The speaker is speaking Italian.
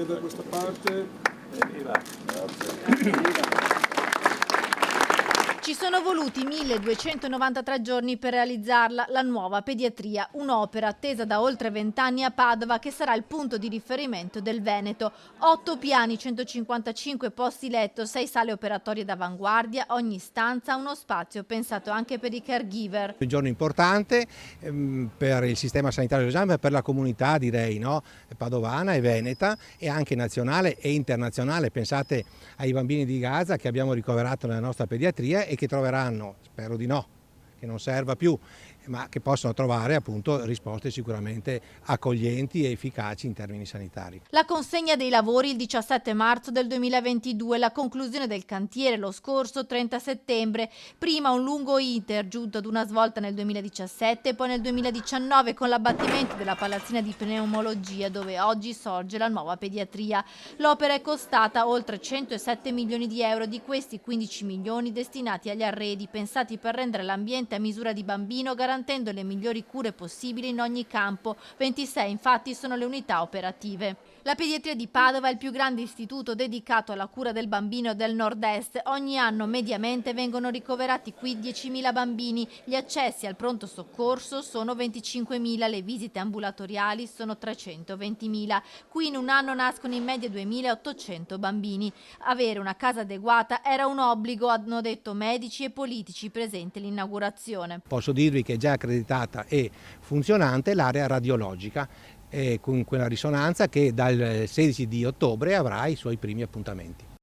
anche da questa parte. Ci sono voluti 1293 giorni per realizzarla, la nuova pediatria, un'opera attesa da oltre 20 anni a Padova che sarà il punto di riferimento del Veneto. 8 piani, 155 posti letto, 6 sale operatorie d'avanguardia, ogni stanza ha uno spazio pensato anche per i caregiver. Un giorno importante per il sistema sanitario d'esame, per la comunità direi, no? Padovana e veneta e anche nazionale e internazionale. Pensate ai bambini di Gaza che abbiamo ricoverato nella nostra pediatria e che troveranno, spero di no, che non serva più, ma che possono trovare appunto risposte sicuramente accoglienti e efficaci in termini sanitari. La consegna dei lavori il 17 marzo del 2022, la conclusione del cantiere lo scorso 30 settembre, prima un lungo iter giunto ad una svolta nel 2017 e poi nel 2019 con l'abbattimento della palazzina di pneumologia dove oggi sorge la nuova pediatria. L'opera è costata oltre 107 milioni di euro, di questi 15 milioni destinati agli arredi pensati per rendere l'ambiente a misura di bambino garantendo le migliori cure possibili in ogni campo. 26 infatti sono le unità operative. La pediatria di Padova è il più grande istituto dedicato alla cura del bambino del nord-est. Ogni anno mediamente vengono ricoverati qui 10.000 bambini. Gli accessi al pronto soccorso sono 25.000, le visite ambulatoriali sono 320.000. Qui in un anno nascono in media 2.800 bambini. Avere una casa adeguata era un obbligo, hanno detto medici e politici presenti all'inaugurazione. Posso dirvi che è già accreditata e funzionante l'area radiologica con quella risonanza che dal 16 di ottobre avrà i suoi primi appuntamenti.